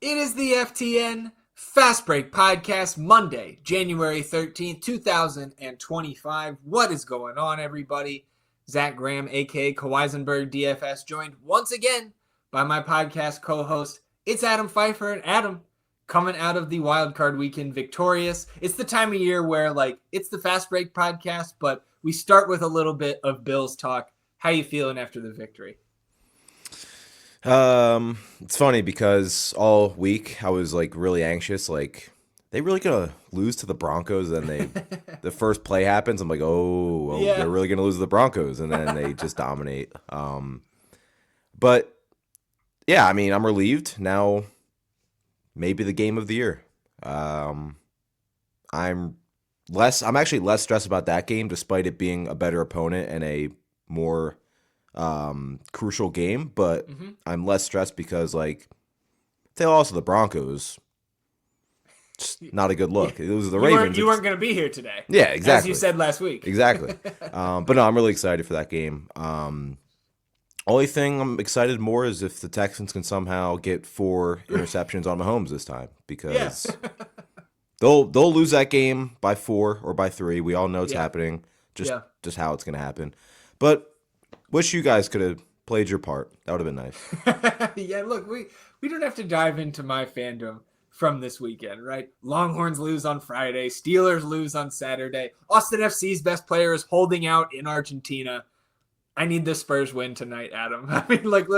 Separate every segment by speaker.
Speaker 1: It is the FTN Fast Break Podcast, Monday, January 13th, 2025. What is going on, everybody? Zach Graham, a.k.a. Kawaisenberg DFS, joined once again by my podcast co-host. It's Adam Pfeiffer. And Adam, coming out of the Wild Card Weekend victorious. It's the time of year where, it's the Fast Break Podcast, but we start with a little bit of Bills talk. How you feeling after the victory?
Speaker 2: It's funny because all week I was really anxious. They really gonna lose to the Broncos? And the first play happens. I'm like, yeah. They're really gonna lose to the Broncos, and then they just dominate. But yeah, I mean, I'm relieved now. Maybe the game of the year. I'm actually less stressed about that game, despite it being a better opponent and a more crucial game, but I'm less stressed because they lost to the Broncos. Just not a good look. It was the Ravens.
Speaker 1: You weren't going to be here today.
Speaker 2: Yeah, exactly.
Speaker 1: As you said last week.
Speaker 2: Exactly. But no, I'm really excited for that game. Only thing I'm excited more is if the Texans can somehow get 4 interceptions on Mahomes this time, because they'll lose that game by 4 or by 3. We all know it's happening. Just how it's going to happen. But wish you guys could have played your part. That would have been nice.
Speaker 1: Yeah, look, we don't have to dive into my fandom from this weekend, right? Longhorns lose on Friday. Steelers lose on Saturday. Austin FC's best player is holding out in Argentina. I need the Spurs win tonight, Adam. I mean, look,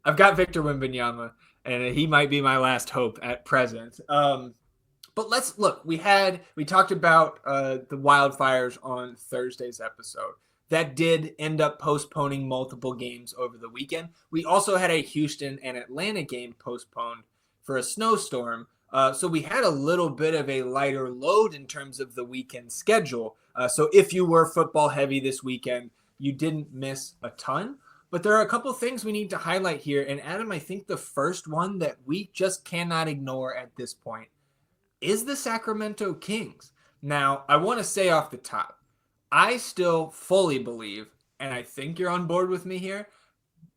Speaker 1: I've got Victor Wembanyama, and he might be my last hope at present. But let's look. We talked about the wildfires on Thursday's episode. That did end up postponing multiple games over the weekend. We also had a Houston and Atlanta game postponed for a snowstorm. So we had a little bit of a lighter load in terms of the weekend schedule. So if you were football heavy this weekend, you didn't miss a ton. But there are a couple things we need to highlight here. And Adam, I think the first one that we just cannot ignore at this point is the Sacramento Kings. Now, I want to say off the top, I still fully believe, and I think you're on board with me here,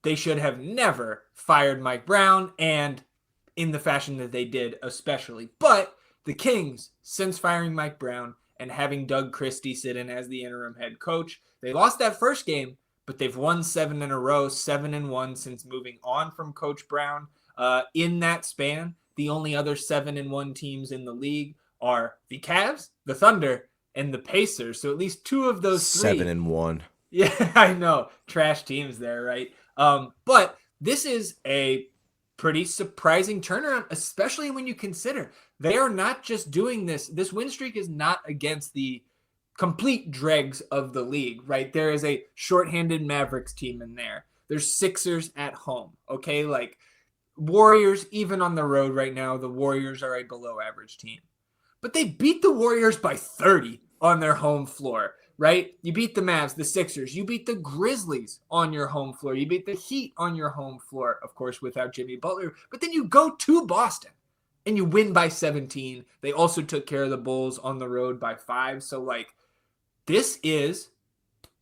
Speaker 1: they should have never fired Mike Brown, and in the fashion that they did especially. But the Kings, since firing Mike Brown and having Doug Christie sit in as the interim head coach, they lost that first game, but they've won 7 in a row, 7-1 since moving on from Coach Brown. In that span, the only other 7-1 teams in the league are the Cavs, the Thunder, and the Pacers. So at least 2 of those 3.
Speaker 2: 7-1.
Speaker 1: Yeah, I know. Trash teams there, right? But this is a pretty surprising turnaround, especially when you consider they are not just doing this. This win streak is not against the complete dregs of the league, right? There is a shorthanded Mavericks team in there. There's Sixers at home, okay? Warriors, even on the road right now, the Warriors are a below average team. But they beat the Warriors by 30 on their home floor, right? You beat the Mavs, the Sixers. You beat the Grizzlies on your home floor. You beat the Heat on your home floor, of course, without Jimmy Butler. But then you go to Boston and you win by 17. They also took care of the Bulls on the road by 5. So, this is,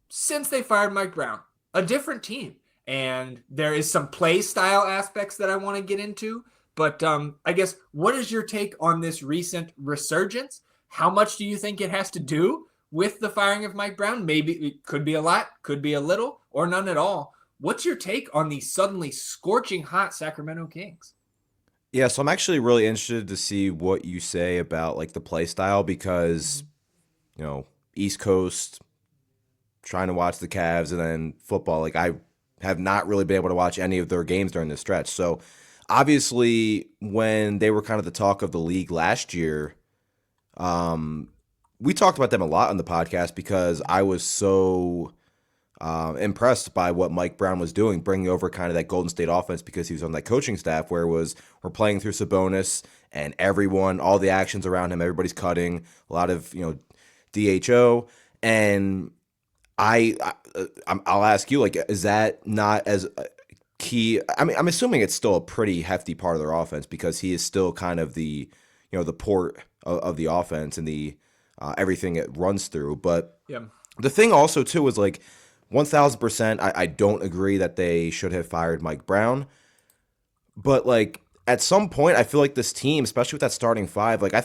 Speaker 1: since they fired Mike Brown, a different team. And there is some play style aspects that I want to get into. But I guess, what is your take on this recent resurgence? How much do you think it has to do with the firing of Mike Brown? Maybe it could be a lot, could be a little, or none at all. What's your take on the suddenly scorching hot Sacramento Kings?
Speaker 2: Yeah, so I'm actually really interested to see what you say about the play style, because East Coast, trying to watch the Cavs, and then football. I have not really been able to watch any of their games during this stretch. So obviously, when they were kind of the talk of the league last year, we talked about them a lot on the podcast because I was so impressed by what Mike Brown was doing, bringing over kind of that Golden State offense, because he was on that coaching staff where we're playing through Sabonis and everyone, all the actions around him, everybody's cutting, a lot of DHO, and I'll ask you, is that not as key? I mean, I'm assuming it's still a pretty hefty part of their offense, because he is still kind of the port of the offense and the everything it runs through. But the thing also too is 1,000%. I don't agree that they should have fired Mike Brown, but at some point, I feel like this team, especially with that starting five, like I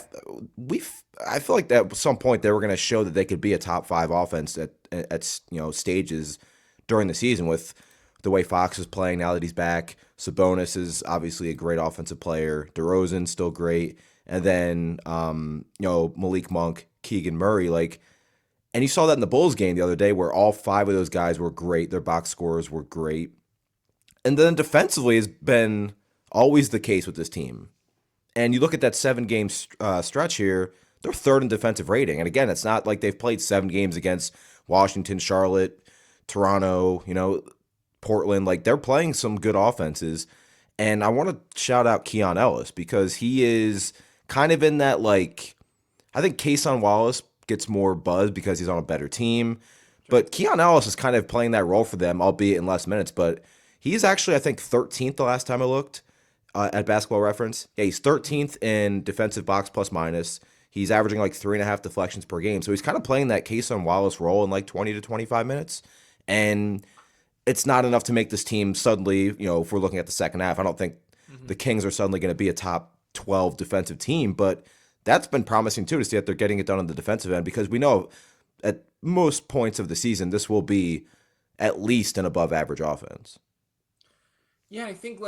Speaker 2: feel like that at some point they were going to show that they could be a top five offense at stages during the season with the way Fox is playing now that he's back. Sabonis is obviously a great offensive player. DeRozan's still great, and then Malik Monk, Keegan Murray, like. And you saw that in the Bulls game the other day where all five of those guys were great. Their box scores were great. And then defensively has been always the case with this team. And you look at that 7-game stretch here, they're third in defensive rating. And again, it's not like they've played 7 games against Washington, Charlotte, Toronto, Portland. Like they're playing some good offenses. And I want to shout out Keon Ellis because he is kind of in that I think Kason Wallace gets more buzz because he's on a better team. But Keon Ellis is kind of playing that role for them, albeit in less minutes. But he's actually, I think, 13th the last time I looked at Basketball Reference. Yeah, he's 13th in defensive box plus minus. He's averaging 3.5 deflections per game. So he's kind of playing that Kason Wallace role in 20 to 25 minutes. And it's not enough to make this team suddenly, if we're looking at the second half, I don't think the Kings are suddenly going to be a top 12 defensive team. But that's been promising, too, to see that they're getting it done on the defensive end because we know at most points of the season, this will be at least an above-average offense.
Speaker 1: Yeah, I think,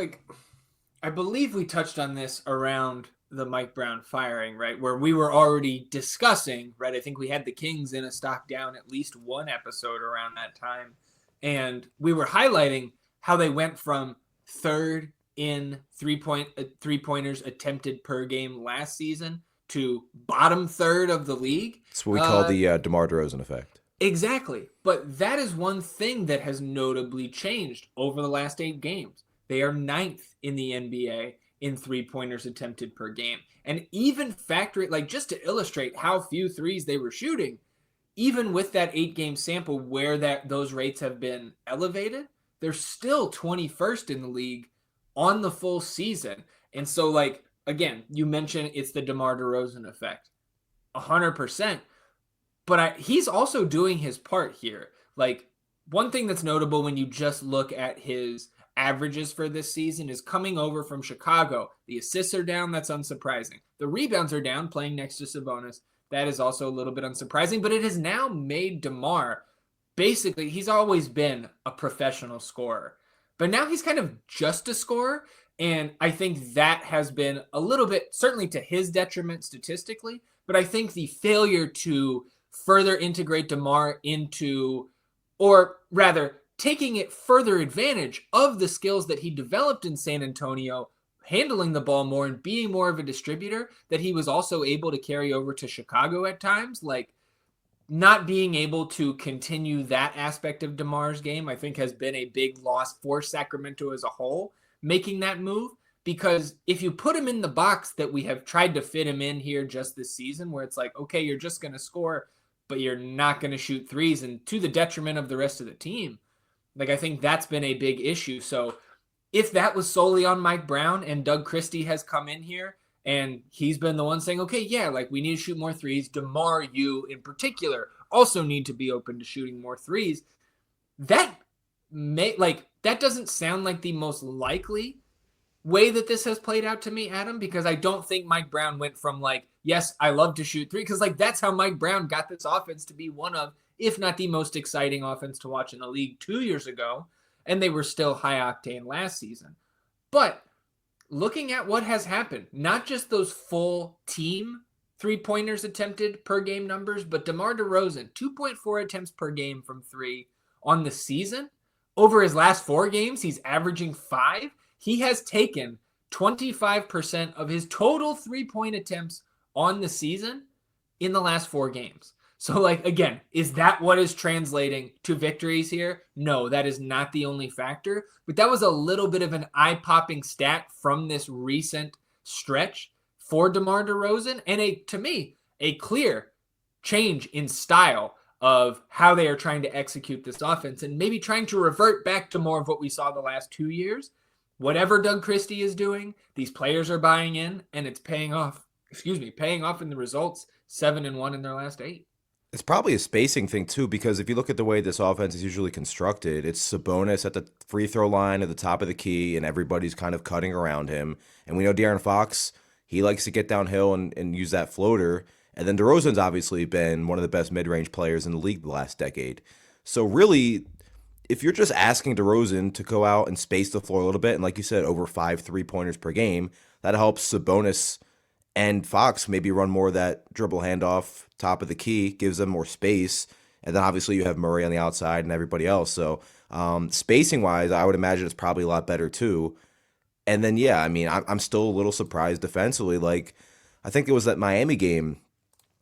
Speaker 1: I believe we touched on this around the Mike Brown firing, right, where we were already discussing, right, I think we had the Kings in a stock down at least one episode around that time, and we were highlighting how they went from third in three-pointers attempted per game last season to bottom third of the league.
Speaker 2: That's what we call the DeMar DeRozan effect.
Speaker 1: Exactly. But that is one thing that has notably changed over the last 8 games. They are 9th in the NBA in three-pointers attempted per game. And even factoring, just to illustrate how few threes they were shooting, even with that 8-game sample where those rates have been elevated, they're still 21st in the league on the full season. And so, again, you mentioned it's the DeMar DeRozan effect. 100%. But he's also doing his part here. One thing that's notable when you just look at his averages for this season is coming over from Chicago. The assists are down. That's unsurprising. The rebounds are down, playing next to Sabonis. That is also a little bit unsurprising. But it has now made DeMar, basically, he's always been a professional scorer. But now he's kind of just a scorer. And I think that has been a little bit, certainly to his detriment statistically, but I think the failure to further integrate DeMar into, or rather, taking it further advantage of the skills that he developed in San Antonio, handling the ball more and being more of a distributor, that he was also able to carry over to Chicago at times. Not being able to continue that aspect of DeMar's game, I think, has been a big loss for Sacramento as a whole, making that move, because if you put him in the box that we have tried to fit him in here just this season, where it's okay, you're just going to score, but you're not going to shoot threes, and to the detriment of the rest of the team, I think that's been a big issue. So if that was solely on Mike Brown and Doug Christie has come in here and he's been the one saying, okay, yeah, we need to shoot more threes, DeMar, you in particular also need to be open to shooting more threes, that that doesn't sound like the most likely way that this has played out to me, Adam, because I don't think Mike Brown went from yes, I love to shoot three, because that's how Mike Brown got this offense to be one of, if not the most exciting offense to watch in the league 2 years ago, and they were still high octane last season. But looking at what has happened, not just those full team three-pointers attempted per game numbers, but DeMar DeRozan, 2.4 attempts per game from three on the season. Over his last 4 games, he's averaging 5. He has taken 25% of his total three-point attempts on the season in the last 4 games. So, again, is that what is translating to victories here? No, that is not the only factor. But that was a little bit of an eye-popping stat from this recent stretch for DeMar DeRozan, and to me, a clear change in style of how they are trying to execute this offense and maybe trying to revert back to more of what we saw the last 2 years. Whatever Doug Christie is doing, these players are buying in, and it's paying off in the results, 7-1 in their last 8.
Speaker 2: It's probably a spacing thing too, because if you look at the way this offense is usually constructed, it's Sabonis at the free throw line at the top of the key, and everybody's kind of cutting around him. And we know De'Aaron Fox, he likes to get downhill and use that floater. And then DeRozan's obviously been one of the best mid range players in the league the last decade. So really, if you're just asking DeRozan to go out and space the floor a little bit, and like you said, over 5 3-pointers per game, that helps Sabonis and Fox maybe run more of that dribble handoff top of the key, gives them more space. And then obviously you have Murray on the outside and everybody else. So spacing wise, I would imagine it's probably a lot better too. And then, yeah, I mean, I'm still a little surprised defensively. Like, I think it was that Miami game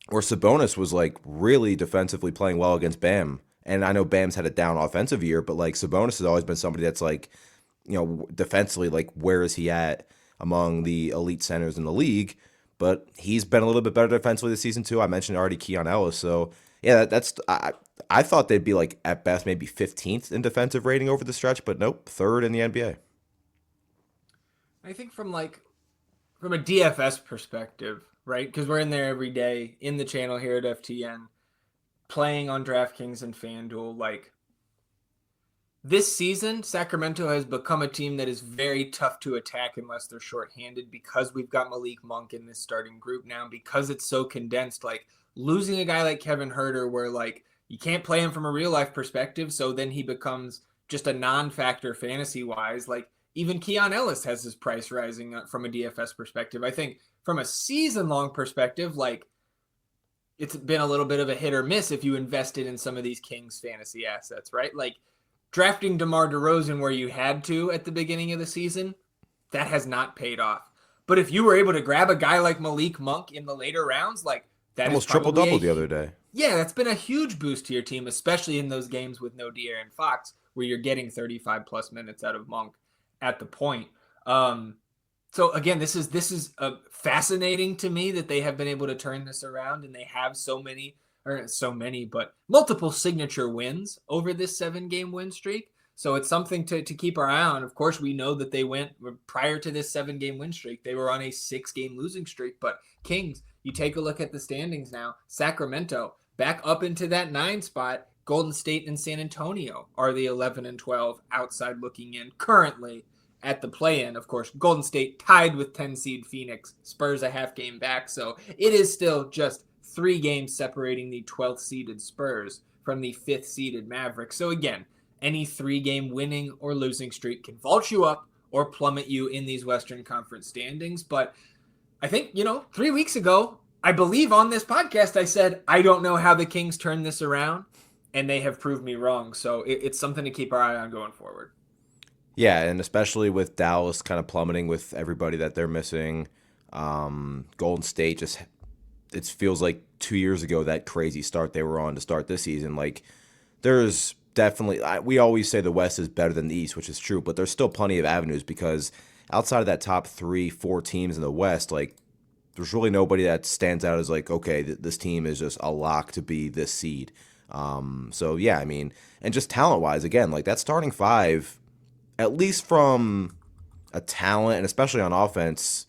Speaker 2: where Sabonis was like really defensively playing well against Bam. And I know Bam's had a down offensive year, but like Sabonis has always been somebody that's like, defensively, like, where is he at among the elite centers in the league? But he's been a little bit better defensively this season too. I mentioned already Keon Ellis, so yeah, I thought they'd be like at best maybe 15th in defensive rating over the stretch, but nope, third in the NBA.
Speaker 1: I think from a DFS perspective, right? Because we're in there every day in the channel here at FTN, playing on DraftKings and FanDuel. Like, this season, Sacramento has become a team that is very tough to attack unless they're shorthanded, because we've got Malik Monk in this starting group now, because it's so condensed. Like, losing a guy like Kevin Huerter, where like you can't play him from a real life perspective, so then he becomes just a non-factor fantasy wise. Like, even Keon Ellis has his price rising from a DFS perspective. I think from a season long perspective, like, it's been a little bit of a hit or miss if you invested in some of these Kings fantasy assets, right? Like, drafting DeMar DeRozan where you had to at the beginning of the season, that has not paid off. But if you were able to grab a guy like Malik Monk in the later rounds, like, that
Speaker 2: Almost
Speaker 1: is
Speaker 2: triple
Speaker 1: probably
Speaker 2: double the other day.
Speaker 1: yeah, that's been a huge boost to your team, especially in those games with no De'Aaron Fox, where you're getting 35 plus minutes out of Monk at the point. So again, this is fascinating to me that they have been able to turn this around, and they have but multiple signature wins over this 7-game win streak. So it's something to keep our eye on. Of course, we know that they went prior to this 7-game win streak. They were on a 6-game losing streak. But Kings, you take a look at the standings now. Sacramento back up into that 9 spot. Golden State and San Antonio are the 11 and 12 outside looking in currently at the play-in. Of course, Golden State tied with 10 seed Phoenix. Spurs a half game back. So it is still just 3 games separating the 12th seeded Spurs from the 5th seeded Mavericks. So again, any 3-game winning or losing streak can vault you up or plummet you in these Western Conference standings. But I think, 3 weeks ago, I believe on this podcast, I said, I don't know how the Kings turn this around, and they have proved me wrong. So it's something to keep our eye on going forward.
Speaker 2: Yeah, and especially with Dallas kind of plummeting with everybody that they're missing. Golden State just, it feels like 2 years ago, that crazy start they were on to start this season. Like, there's definitely, we always say the West is better than the East, which is true, but there's still plenty of avenues, because outside of that top 3-4 teams in the West, like, there's really nobody that stands out as like, okay, this team is just a lock to be this seed. So yeah, I mean, and just talent wise, again, like, that starting 5, at least from a talent and especially on offense,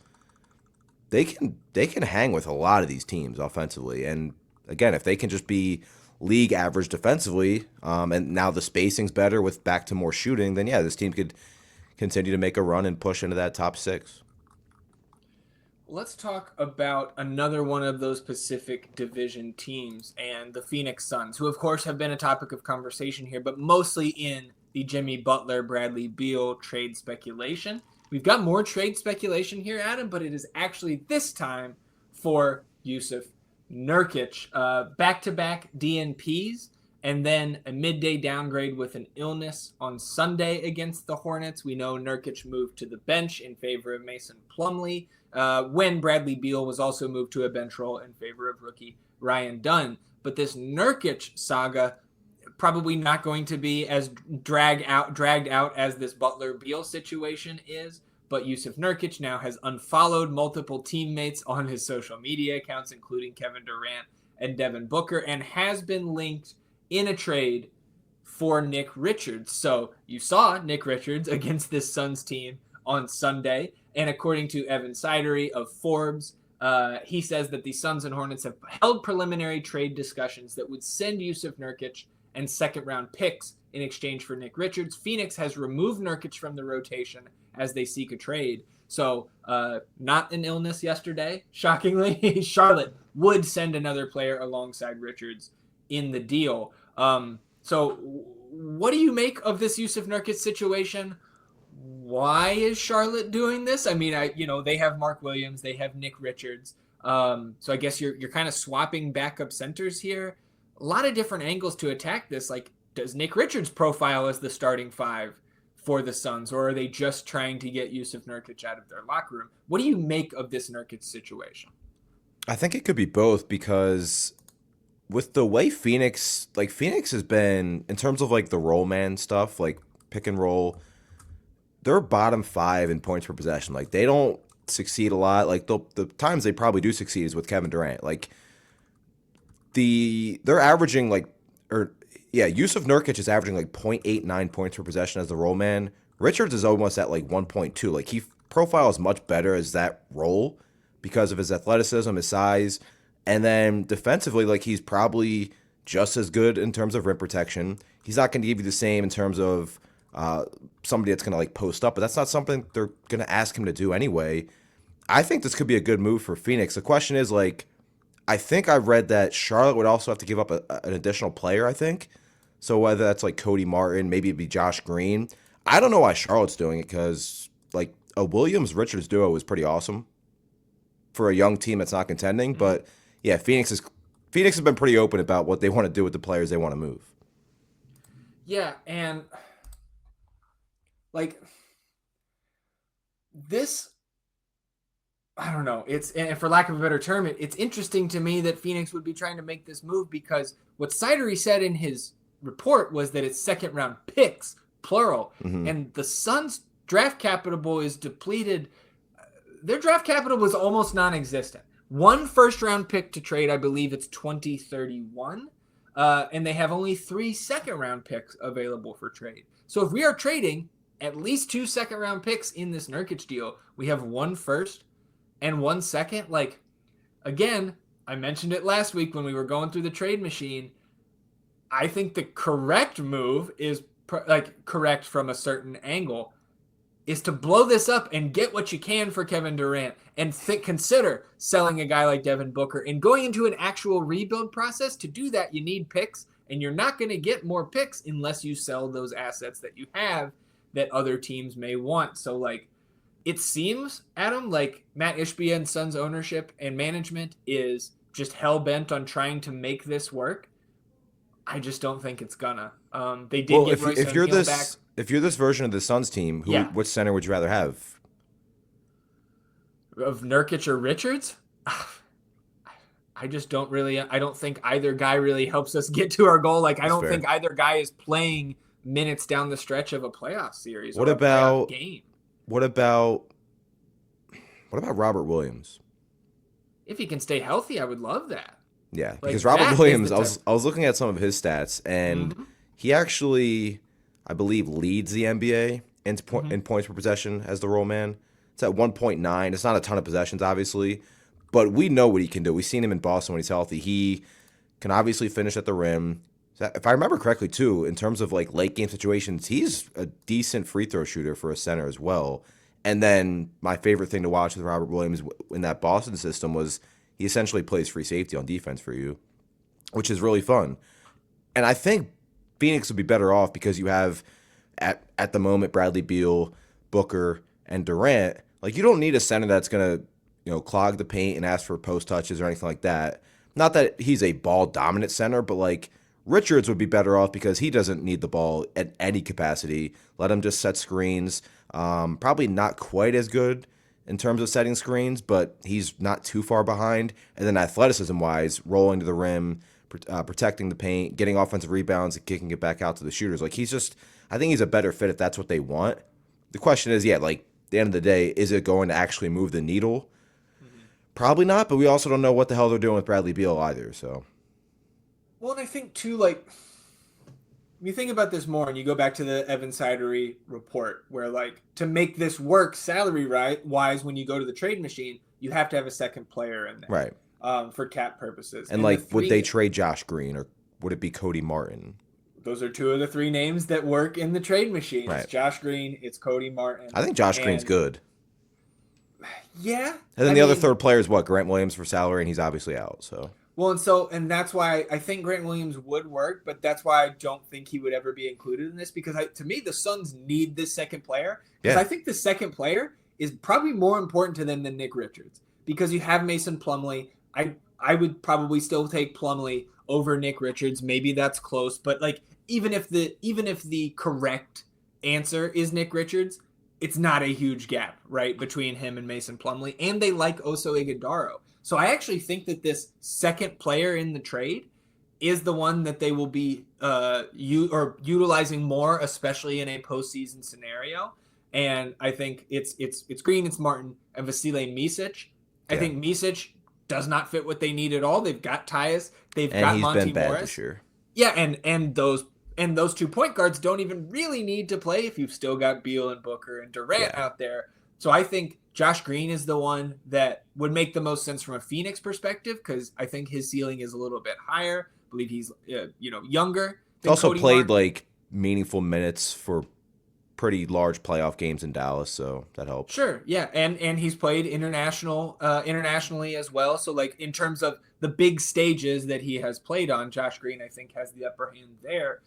Speaker 2: they can hang with a lot of these teams offensively. And again, if they can just be league average defensively, and now the spacing's better with back to more shooting, then yeah, this team could continue to make a run and push into that top 6.
Speaker 1: Let's talk about another one of those Pacific Division teams, and the Phoenix Suns, who of course have been a topic of conversation here, but mostly in the Jimmy Butler, Bradley Beal trade speculation. We've got more trade speculation here, Adam, but it is actually this time for Jusuf Nurkic. Back-to-back DNPs, and then a midday downgrade with an illness on Sunday against the Hornets. We know Nurkic moved to the bench in favor of Mason Plumlee, when Bradley Beal was also moved to a bench role in favor of rookie Ryan Dunn. But this Nurkic saga, probably not going to be as dragged out as this Butler-Beal situation is. But Jusuf Nurkic now has unfollowed multiple teammates on his social media accounts, including Kevin Durant and Devin Booker, and has been linked in a trade for Nick Richards. So you saw Nick Richards against this Suns team on Sunday. And according to Evan Sidery of Forbes, He says that the Suns and Hornets have held preliminary trade discussions that would send Jusuf Nurkic and second-round picks in exchange for Nick Richards. Phoenix has removed Nurkic from the rotation as they seek a trade. So not an illness yesterday, shockingly. Charlotte would send another player alongside Richards in the deal. So what do you make of this Jusuf Nurkic situation? Why is Charlotte doing this? I mean, they have Mark Williams, they have Nick Richards. So I guess you're kind of swapping backup centers here. A lot of different angles to attack this. Like, does Nick Richards profile as the starting five for the Suns, or are they just trying to get Jusuf Nurkic out of their locker room? What do you make of this Nurkic situation?
Speaker 2: I think it could be both because with the way Phoenix has been in terms of like the roll man stuff, like pick and roll, they're bottom 5 in points per possession. Like they don't succeed a lot. Like the times they probably do succeed is with Kevin Durant. Like they're averaging Jusuf Nurkic is averaging like 0.89 points per possession as the roll man. Richards is almost at like 1.2. Like he profiles much better as that role because of his athleticism, his size, and then defensively, like he's probably just as good in terms of rim protection. He's not going to give you the same in terms of somebody that's going to like post up, but that's not something they're going to ask him to do anyway. I think this could be a good move for Phoenix. The question is like, I think I read that Charlotte would also have to give up an additional player, I think. So whether that's like Cody Martin, maybe it'd be Josh Green. I don't know why Charlotte's doing it because like a Williams-Richards duo is pretty awesome for a young team that's not contending. But yeah, Phoenix has been pretty open about what they want to do with the players they want to move.
Speaker 1: Yeah, and like this, I don't know. And for lack of a better term, it's interesting to me that Phoenix would be trying to make this move because what Sidery said in his report was that it's second round picks, plural, and the Suns' draft capital is depleted. Their draft capital was almost non-existent. One first round pick to trade, I believe it's 2031, and they have only 3 second round picks available for trade. So if we are trading at least 2 second round picks in this Nurkic deal, we have 1 first and 1 second. Like, again, I mentioned it last week when we were going through the trade machine. I think the correct move is correct from a certain angle is to blow this up and get what you can for Kevin Durant and consider selling a guy like Devin Booker and going into an actual rebuild process. To do that, you need picks, and you're not going to get more picks unless you sell those assets that you have that other teams may want. So, like, it seems, Adam, like Matt Ishbia and Suns ownership and management is just hell-bent on trying to make this work. I just don't think it's gonna. They did get Royce O'Neal back.
Speaker 2: If you're this version of the Suns team, which center would you rather have?
Speaker 1: Of Nurkic or Richards? I just don't really. I don't think either guy really helps us get to our goal. Like, I don't think either guy is playing minutes down the stretch of a playoff series.
Speaker 2: What about game? What about Robert Williams?
Speaker 1: If he can stay healthy, I would love that.
Speaker 2: Yeah, because Robert Williams, I was looking at some of his stats, and he actually, I believe, leads the NBA in points per possession as the roll man. It's at 1.9. It's not a ton of possessions, obviously, but we know what he can do. We've seen him in Boston when he's healthy. He can obviously finish at the rim. If I remember correctly, too, in terms of like late game situations, he's a decent free throw shooter for a center as well. And then my favorite thing to watch with Robert Williams in that Boston system was he essentially plays free safety on defense for you, which is really fun. And I think Phoenix would be better off because you have, at the moment, Bradley Beal, Booker, and Durant. Like, you don't need a center that's going to, clog the paint and ask for post touches or anything like that. Not that he's a ball-dominant center, but, like, Richards would be better off because he doesn't need the ball at any capacity. Let him just set screens. Probably not quite as good in terms of setting screens, but he's not too far behind. And then athleticism-wise, rolling to the rim, protecting the paint, getting offensive rebounds, and kicking it back out to the shooters. Like, I think he's a better fit if that's what they want. The question is, at the end of the day, is it going to actually move the needle? Probably not, but we also don't know what the hell they're doing with Bradley Beal either, so.
Speaker 1: Well, and I think, too, like, you think about this more and you go back to the Evan Sidery report where like to make this work salary wise when you go to the trade machine, you have to have a second player in there.
Speaker 2: Right.
Speaker 1: For cap purposes.
Speaker 2: And like would they trade Josh Green or would it be Cody Martin?
Speaker 1: Those are two of the three names that work in the trade machine.
Speaker 2: Right.
Speaker 1: It's Josh Green, it's Cody Martin.
Speaker 2: I think Josh Green's good.
Speaker 1: Yeah.
Speaker 2: And then the other third player is what? Grant Williams for salary, and he's obviously out. So
Speaker 1: well, and that's why I think Grant Williams would work, but that's why I don't think he would ever be included in this because to me the Suns need this second player because I think the second player is probably more important to them than Nick Richards because you have Mason Plumlee. I would probably still take Plumlee over Nick Richards. Maybe that's close, but like even if the correct answer is Nick Richards, it's not a huge gap, right, between him and Mason Plumlee, and they like Oso Ighodaro. So I actually think that this second player in the trade is the one that they will be utilizing more, especially in a postseason scenario. And I think it's Green, it's Martin, and Vasilije Micic. I think Micic does not fit what they need at all. They've got Tyus, they've got Monty
Speaker 2: been bad
Speaker 1: Morris
Speaker 2: this year.
Speaker 1: Yeah, and those 2 point guards don't even really need to play if you've still got Beal and Booker and Durant out there. So I think Josh Green is the one that would make the most sense from a Phoenix perspective because I think his ceiling is a little bit higher. I believe he's younger.
Speaker 2: He also played like meaningful minutes for pretty large playoff games in Dallas, so that helps.
Speaker 1: Sure, yeah, and he's played internationally as well. So like in terms of the big stages that he has played on, Josh Green I think has the upper hand there.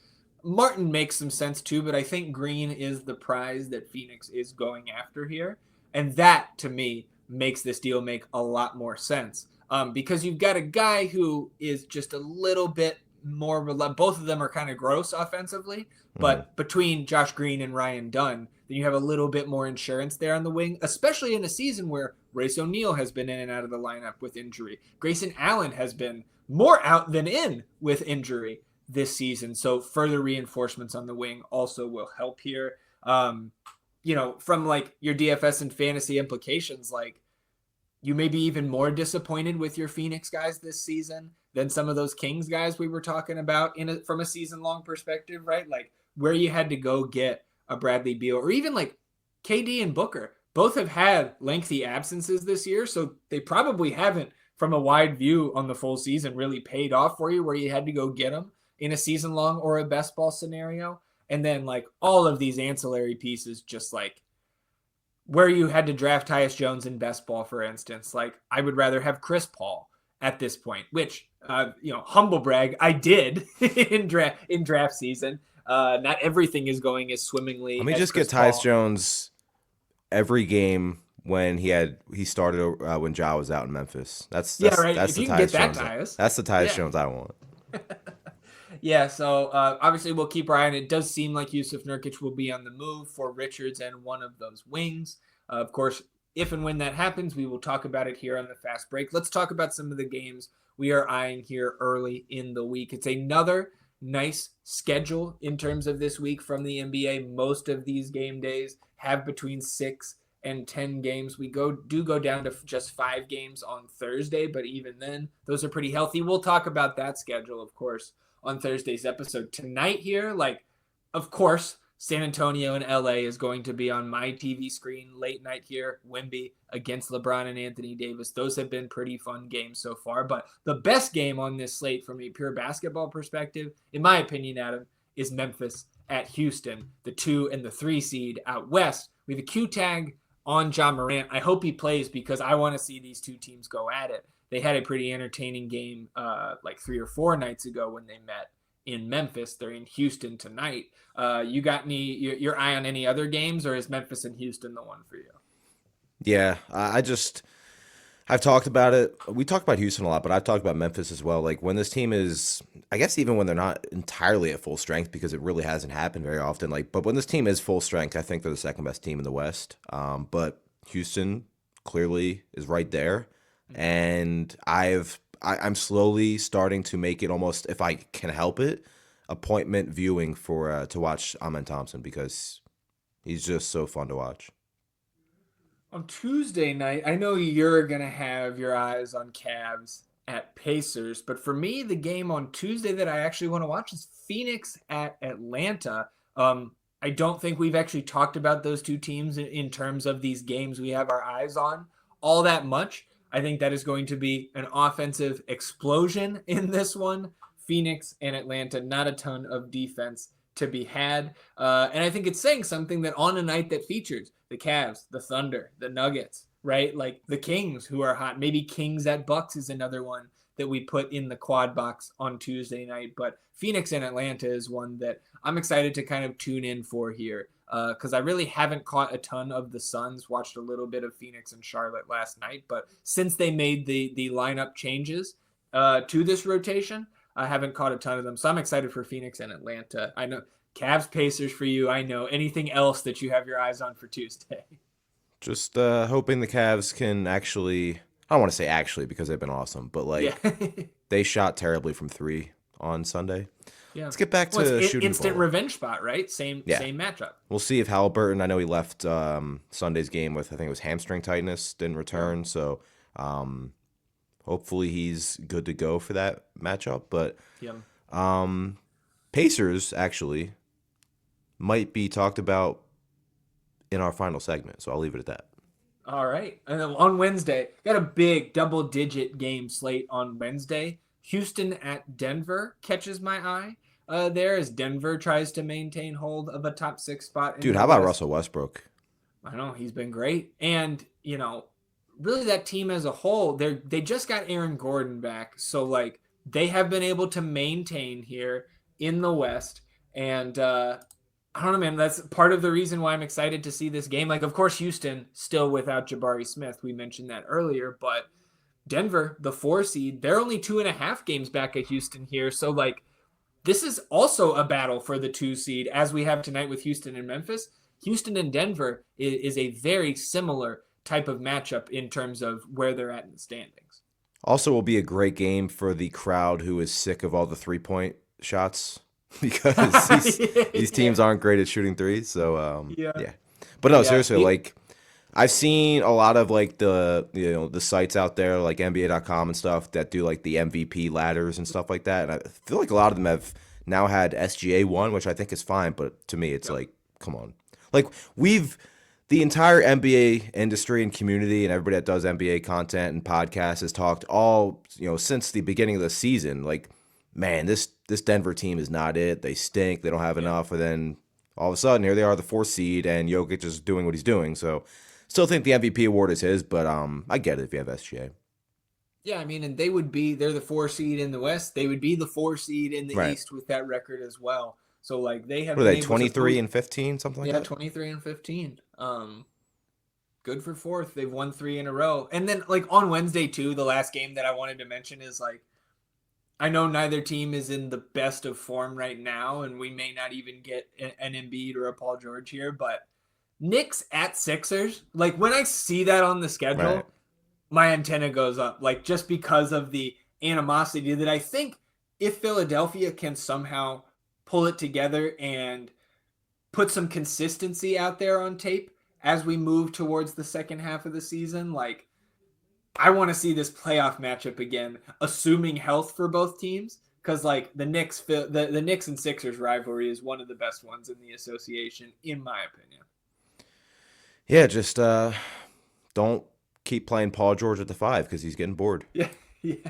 Speaker 1: Martin makes some sense too, but I think Green is the prize that Phoenix is going after here. And that, to me, makes this deal make a lot more sense. Because you've got a guy who is just a little bit more, both of them are kind of gross offensively, but between Josh Green and Ryan Dunn, then you have a little bit more insurance there on the wing, especially in a season where Race O'Neal has been in and out of the lineup with injury. Grayson Allen has been more out than in with injury this season. So further reinforcements on the wing also will help here. From like your DFS and fantasy implications, like you may be even more disappointed with your Phoenix guys this season than some of those Kings guys we were talking about from a season long perspective, right? Like where you had to go get a Bradley Beal or even like KD and Booker both have had lengthy absences this year. So they probably haven't from a wide view on the full season really paid off for you where you had to go get them in a season long or a best ball scenario. And then like all of these ancillary pieces, just like where you had to draft Tyus Jones in best ball, for instance, like I would rather have Chris Paul at this point, which, humble brag, I did in draft season. Not everything is going as swimmingly.
Speaker 2: Let me just
Speaker 1: Chris
Speaker 2: get Tyus
Speaker 1: Paul.
Speaker 2: Jones every game when he started when Ja was out in Memphis. That's
Speaker 1: right.
Speaker 2: That's
Speaker 1: if
Speaker 2: the
Speaker 1: you can
Speaker 2: Tyus
Speaker 1: get that
Speaker 2: Jones.
Speaker 1: Tyus.
Speaker 2: That's the Tyus Jones I want.
Speaker 1: Yeah, so obviously we'll keep our eye on it. It does seem like Jusuf Nurkic will be on the move for Richards and one of those wings. Of course, if and when that happens, we will talk about it here on the Fast Break. Let's talk about some of the games we are eyeing here early in the week. It's another nice schedule in terms of this week from the NBA. Most of these game days have between 6 and 10 games. We go down to just 5 games on Thursday, but even then, those are pretty healthy. We'll talk about that schedule, of course, on Thursday's episode. Tonight here, of course, San Antonio and LA is going to be on my TV screen late night here. Wemby against LeBron and Anthony Davis. Those have been pretty fun games so far. But the best game on this slate from a pure basketball perspective, in my opinion, Adam, is Memphis at Houston, the 2 and the 3 seed out west. We have a Q tag on Ja Morant. I hope he plays because I want to see these two teams go at it. They had a pretty entertaining game 3 or 4 nights ago when they met in Memphis. They're in Houston tonight. You got your eye on any other games, or is Memphis and Houston the one for you?
Speaker 2: Yeah, I've talked about it. We talked about Houston a lot, but I've talked about Memphis as well. Like when this team is, I guess even when they're not entirely at full strength, because it really hasn't happened very often. But when this team is full strength, I think they're the second best team in the West. But Houston clearly is right there. And I'm slowly starting to make it almost, if I can help it, appointment viewing for to watch Amen Thompson because he's just so fun to watch.
Speaker 1: On Tuesday night, I know you're going to have your eyes on Cavs at Pacers. But for me, the game on Tuesday that I actually want to watch is Phoenix at Atlanta. I don't think we've actually talked about those two teams in terms of these games we have our eyes on all that much. I think that is going to be an offensive explosion in this one. Phoenix and Atlanta, not a ton of defense to be had. And I think it's saying something that on a night that features the Cavs, the Thunder, the Nuggets, right? Like the Kings who are hot. Maybe Kings at Bucks is another one that we put in the quad box on Tuesday night. But Phoenix and Atlanta is one that I'm excited to kind of tune in for here because I really haven't caught a ton of the Suns. Watched a little bit of Phoenix and Charlotte last night. But since they made the lineup changes to this rotation, I haven't caught a ton of them. So I'm excited for Phoenix and Atlanta. I know Cavs, Pacers for you. I know. Anything else that you have your eyes on for Tuesday?
Speaker 2: Just hoping the Cavs can actually, I don't want to say actually because they've been awesome, but like they shot terribly from 3 on Sunday.
Speaker 1: Yeah.
Speaker 2: Let's get back to shooting
Speaker 1: instant
Speaker 2: ball.
Speaker 1: revenge spot, right? Same matchup.
Speaker 2: We'll see if Halliburton, I know he left Sunday's game with, I think it was hamstring tightness, didn't return. So hopefully he's good to go for that matchup. But Pacers actually might be talked about in our final segment. So I'll leave it at that.
Speaker 1: All right. And then on Wednesday, got a big double-digit game slate on Wednesday. Houston at Denver catches my eye there as Denver tries to maintain hold of a top 6 spot.
Speaker 2: Dude, how about Russell Westbrook?
Speaker 1: I know, he's been great. And, really that team as a whole, they just got Aaron Gordon back. So, like, they have been able to maintain here in the West. And, I don't know, man. That's part of the reason why I'm excited to see this game. Like, of course, Houston still without Jabari Smith. We mentioned that earlier. But Denver, the 4 seed, they're only 2.5 games back at Houston here. So, like, this is also a battle for the 2 seed as we have tonight with Houston and Memphis. Houston and Denver is a very similar type of matchup in terms of where they're at in the standings.
Speaker 2: Also will be a great game for the crowd who is sick of all the 3-point shots because these teams aren't great at shooting threes. So, yeah. But no, seriously, like, I've seen a lot of like the sites out there like NBA.com and stuff that do like the MVP ladders and stuff like that. And I feel like a lot of them have now had SGA 1, which I think is fine. But to me, it's like, come on. Like the entire NBA industry and community and everybody that does NBA content and podcasts has talked all, since the beginning of the season. Like, man, this Denver team is not it. They stink. They don't have enough. And then all of a sudden, here they are, the 4th seed, and Jokic is doing what he's doing. So, still think the MVP award is his, but I get it if you have SGA.
Speaker 1: Yeah, I mean, and they're the 4 seed in the West. They would be the 4 seed in the East with that record as well. So, like, they have.
Speaker 2: What are they, 23 and 15, something like that?
Speaker 1: Yeah, 23 and 15. Good for 4th. They've won 3 in a row. And then, like, on Wednesday, too, the last game that I wanted to mention is, like, I know neither team is in the best of form right now, and we may not even get an Embiid or a Paul George here, but Knicks at Sixers, like, when I see that on the schedule, my antenna goes up, like, just because of the animosity that I think if Philadelphia can somehow pull it together and put some consistency out there on tape as we move towards the second half of the season, like, I want to see this playoff matchup again, assuming health for both teams, because, like, the Knicks and Sixers rivalry is one of the best ones in the association, in my opinion.
Speaker 2: Yeah, just don't keep playing Paul George at the 5 because he's getting bored.
Speaker 1: Yeah.
Speaker 2: It's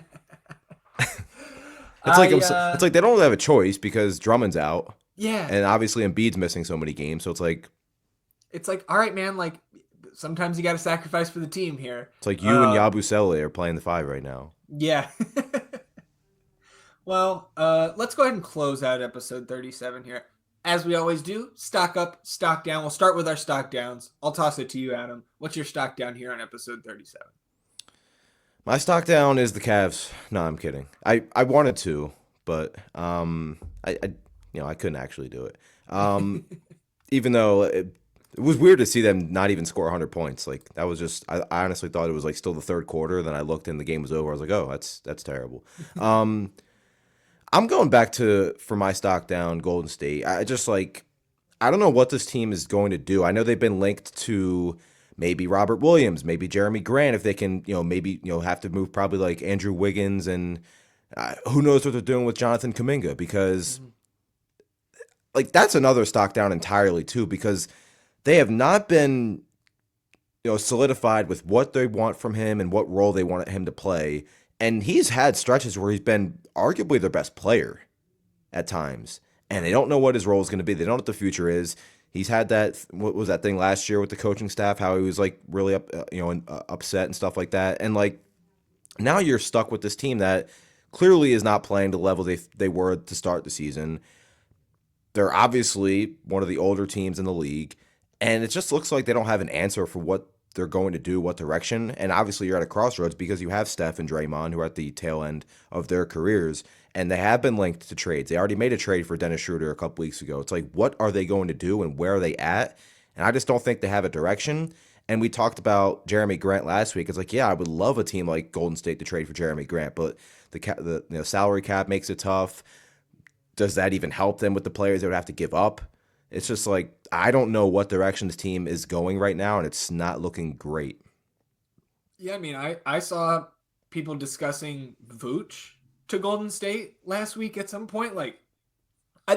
Speaker 2: like they don't really have a choice because Drummond's out.
Speaker 1: Yeah.
Speaker 2: And obviously Embiid's missing so many games, so it's like,
Speaker 1: all right, man, like, sometimes you got to sacrifice for the team here.
Speaker 2: It's like you and Yabusele are playing the 5 right now.
Speaker 1: Yeah. Well, let's go ahead and close out episode 37 here. As we always do, stock up, stock down. We'll start with our stock downs. I'll toss it to you, Adam. What's your stock down here on episode 37?
Speaker 2: My stock down is the Cavs. No, I'm kidding. I wanted to, but I couldn't actually do it. Even though it was weird to see them not even score 100 points. Like, that was just, I honestly thought it was like still the third quarter. Then I looked and the game was over. I was like, oh, that's terrible. I'm going back for my stock down, Golden State. I don't know what this team is going to do. I know they've been linked to maybe Robert Williams, maybe Jeremy Grant, if they can, maybe, have to move probably like Andrew Wiggins and who knows what they're doing with Jonathan Kuminga because
Speaker 1: Mhm.
Speaker 2: like that's another stock down entirely too because they have not been solidified with what they want from him and what role they want him to play. And he's had stretches where he's been arguably their best player at times. And they don't know what his role is going to be. They don't know what the future is. He's had that, what was that thing last year with the coaching staff, how he was like really upset and stuff like that. And like now you're stuck with this team that clearly is not playing the level they were to start the season. They're obviously one of the older teams in the league, and it just looks like they don't have an answer for what they're going to do, what direction. And obviously, you're at a crossroads because you have Steph and Draymond, who are at the tail end of their careers, and they have been linked to trades. They already made a trade for Dennis Schroeder a couple weeks ago. It's like, what are they going to do, and where are they at? And I just don't think they have a direction. And we talked about Jeremy Grant last week. It's like, yeah, I would love a team like Golden State to trade for Jeremy Grant, but the salary cap makes it tough. Does that even help them with the players they would have to give up? It's just like, I don't know what direction this team is going right now, and it's not looking great.
Speaker 1: Yeah, I mean, I saw people discussing Vooch to Golden State last week at some point. Like,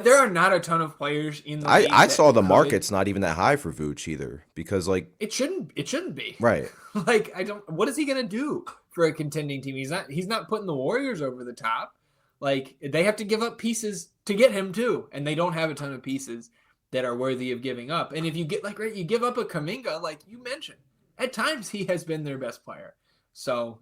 Speaker 1: there are not a ton of players in the league.
Speaker 2: I saw the market's not even that high for Vooch either because, like,
Speaker 1: it shouldn't be.
Speaker 2: Right.
Speaker 1: Like, what is he going to do for a contending team? He's not putting the Warriors over the top. Like, they have to give up pieces to get him too, and they don't have a ton of pieces that are worthy of giving up. And if you get you give up a Kuminga, like you mentioned, at times he has been their best player. So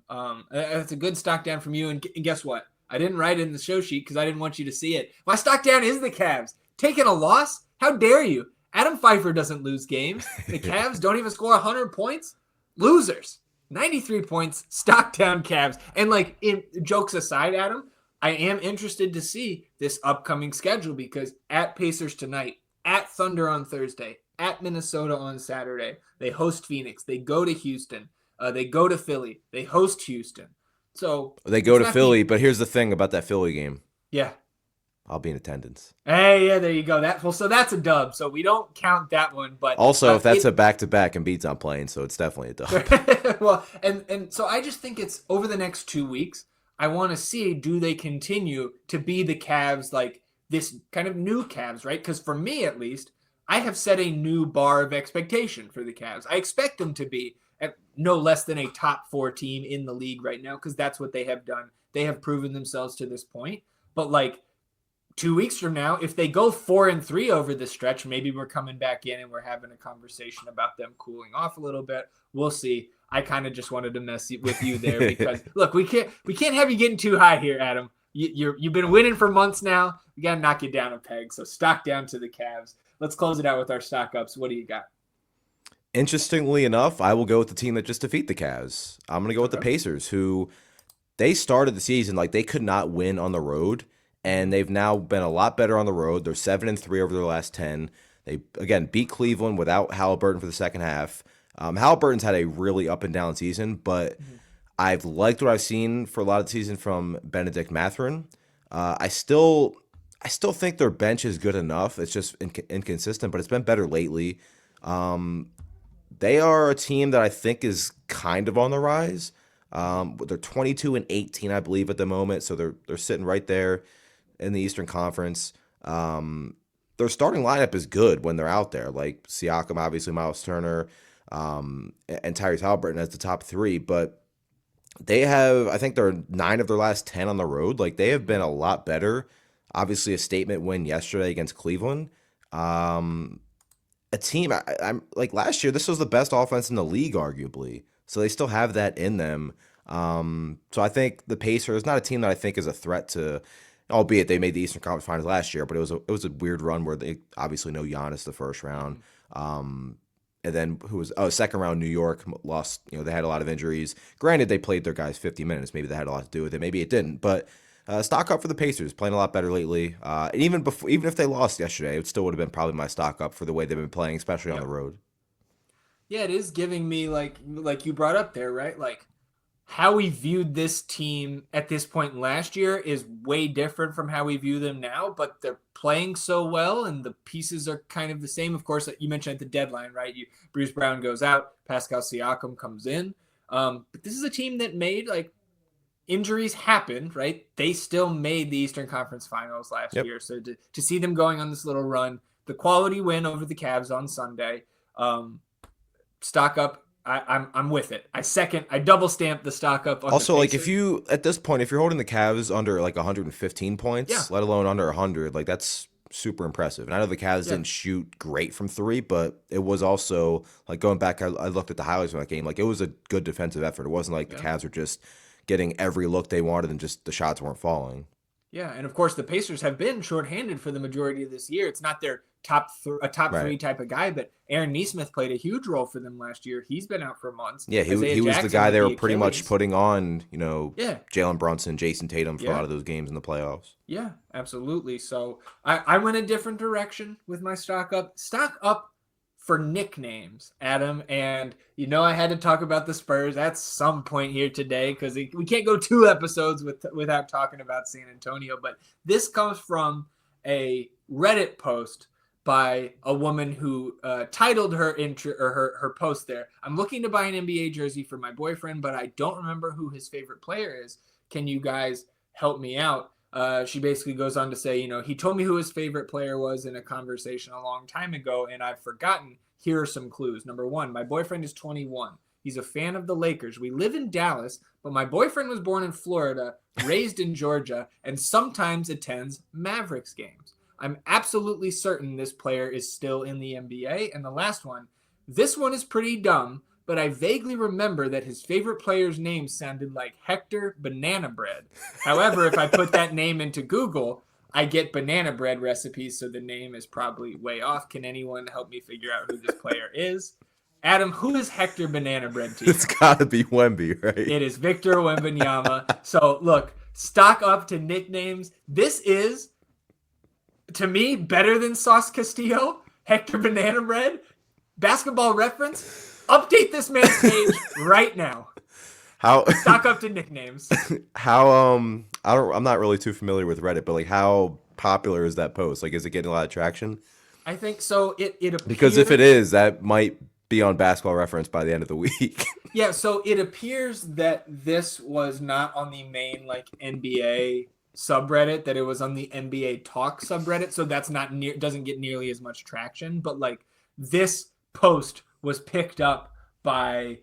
Speaker 1: that's a good stock down from you. And guess what? I didn't write it in the show sheet because I didn't want you to see it. My stock down is the Cavs. Taking a loss? How dare you? Adam Pfeiffer doesn't lose games. The Cavs don't even score 100 points. Losers. 93 points. Stock down Cavs. And like, jokes aside, Adam, I am interested to see this upcoming schedule because at Pacers tonight, at Thunder on Thursday, at Minnesota on Saturday, they host Phoenix. They go to Houston. They go to Philly. They host Houston. So
Speaker 2: they go to Philly, but here's the thing about that Philly game.
Speaker 1: Yeah.
Speaker 2: I'll be in attendance.
Speaker 1: Hey, yeah, there you go. So that's a dub. So we don't count that one. But
Speaker 2: also, if that's a back-to-back and Embiid's not playing, so it's definitely a dub.
Speaker 1: Well, and so I just think it's over the next 2 weeks. I want to see, do they continue to be the Cavs, like this kind of new Cavs, right? Because for me, at least, I have set a new bar of expectation for the Cavs. I expect them to be at no less than a top 4 team in the league right now because that's what they have done. They have proven themselves to this point. But like 2 weeks from now, if they go 4-3 over this stretch, maybe we're coming back in and we're having a conversation about them cooling off a little bit. We'll see. I kind of just wanted to mess with you there because look, we can't have you getting too high here, Adam. You've been winning for months now. We got to knock you down a peg. So stock down to the Cavs. Let's close it out with our stock ups. What do you got?
Speaker 2: Interestingly enough, I will go with the team that just defeat the Cavs. I'm going to go with the Pacers, who they started the season like they could not win on the road, and they've now been a lot better on the road. They're 7-3 over their last 10. They again beat Cleveland without Halliburton for the second half. Halliburton's had a really up and down season, but I've liked what I've seen for a lot of the season from Benedict Mathurin. I still think their bench is good enough. It's just inconsistent, but it's been better lately. They are a team that I think is kind of on the rise. They're 22-18, I believe, at the moment, so they're sitting right there in the Eastern Conference. Their starting lineup is good when they're out there, like Siakam, obviously Miles Turner, and Tyrese Halliburton as the top 3, but they have, I think they're 9 of their last 10 on the road. Like, they have been a lot better. Obviously, a statement win yesterday against Cleveland. A team, I'm like last year, this was the best offense in the league, arguably. So they still have that in them. So I think the Pacers, not a team that I think is a threat to, albeit they made the Eastern Conference Finals last year, but it was a weird run where they obviously know Giannis the first round. And then second round New York lost, they had a lot of injuries. Granted, they played their guys 50 minutes. Maybe that had a lot to do with it. Maybe it didn't. But stock up for the Pacers, playing a lot better lately. And even if they lost yesterday, it still would have been probably my stock up for the way they've been playing, especially on the road.
Speaker 1: Yeah, it is giving me like you brought up there, right? Like how we viewed this team at this point last year is way different from how we view them now, but they're playing so well and the pieces are kind of the same. Of course, you mentioned at the deadline, right? Bruce Brown goes out, Pascal Siakam comes in. But this is a team that made, like, injuries happened, right? They still made the Eastern Conference Finals last year. So to see them going on this little run, the quality win over the Cavs on Sunday, stock up. I'm with it. I double stamp the stock up. On
Speaker 2: Also,
Speaker 1: the
Speaker 2: like, if you at this point, if you're holding the Cavs under like 115 points, let alone under 100, like, that's super impressive. And I know the Cavs didn't shoot great from three, but it was also like, going back, I looked at the highlights from that game. Like, it was a good defensive effort. It wasn't like the Cavs were just getting every look they wanted and just the shots weren't falling.
Speaker 1: Yeah, and of course the Pacers have been shorthanded for the majority of this year. It's not their top three type of guy, but Aaron Nesmith played a huge role for them last year. He's been out for months.
Speaker 2: Yeah, he was the guy they were pretty much putting on, Jalen Brunson, Jason Tatum for a lot of those games in the playoffs.
Speaker 1: Yeah, absolutely. So I went a different direction with my stock up. Stock up for nicknames, Adam. And I had to talk about the Spurs at some point here today because we can't go 2 episodes without talking about San Antonio. But this comes from a Reddit post by a woman who titled her post there, "I'm looking to buy an NBA jersey for my boyfriend, but I don't remember who his favorite player is. Can you guys help me out?" She basically goes on to say, he told me who his favorite player was in a conversation a long time ago, and I've forgotten. Here are some clues. Number 1, my boyfriend is 21. He's a fan of the Lakers. We live in Dallas, but my boyfriend was born in Florida, raised in Georgia, and sometimes attends Mavericks games. I'm absolutely certain this player is still in the NBA. And the last one, this one is pretty dumb, but I vaguely remember that his favorite player's name sounded like Hector Banana Bread. However, if I put that name into Google, I get banana bread recipes, so the name is probably way off. Can anyone help me figure out who this player is? Adam, who is Hector Banana Bread to you?
Speaker 2: It's got to be Wemby, right?
Speaker 1: It is Victor Wembanyama. So, look, stock up to nicknames. This is, to me, better than Sauce Castillo, Hector Banana Bread. Basketball Reference, update this man's page right now. Stock up to nicknames.
Speaker 2: I'm not really too familiar with Reddit, but like, how popular is that post? Like, is it getting a lot of traction?
Speaker 1: I think so. It appears,
Speaker 2: because if it is, that might be on Basketball Reference by the end of the week.
Speaker 1: Yeah, so it appears that this was not on the main NBA subreddit, that it was on the NBA Talk subreddit. So that's doesn't get nearly as much traction. But this post was picked up by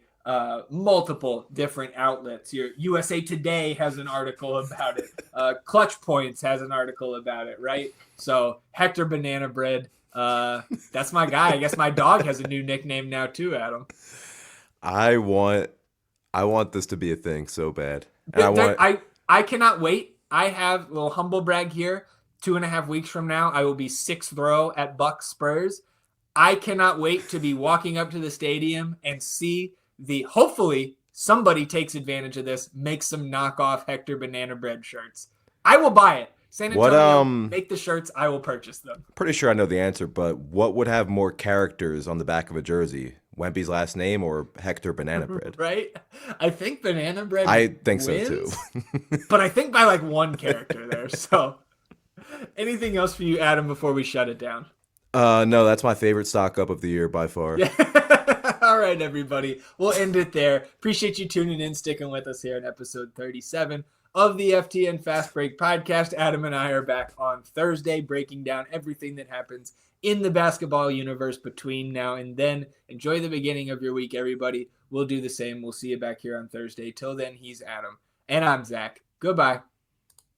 Speaker 1: multiple different outlets. Your USA Today has an article about it. Clutch Points has an article about it, right? So Hector Banana Bread, that's my guy. I guess my dog has a new nickname now too, Adam.
Speaker 2: I want this to be a thing so bad. And
Speaker 1: I cannot wait. I have a little humble brag here. 2.5 weeks from now, I will be 6th row at Bucks Spurs. I cannot wait to be walking up to the stadium and see hopefully somebody takes advantage of this, makes some knockoff Hector Banana Bread shirts. I will buy it. San Antonio, make the shirts. I will purchase them.
Speaker 2: Pretty sure I know the answer, but what would have more characters on the back of a jersey? Wemby's last name or Hector Banana Bread?
Speaker 1: Right? I think Banana Bread
Speaker 2: I think
Speaker 1: wins,
Speaker 2: so too.
Speaker 1: But I think by one character there. So anything else for you, Adam, before we shut it down?
Speaker 2: No, that's my favorite stock up of the year by far.
Speaker 1: Yeah. All right, everybody. We'll end it there. Appreciate you tuning in, sticking with us here in episode 37 of the FTN Fast Break podcast. Adam and I are back on Thursday, breaking down everything that happens in the basketball universe between now and then. Enjoy the beginning of your week, everybody. We'll do the same. We'll see you back here on Thursday. Till then, he's Adam, and I'm Zach. Goodbye.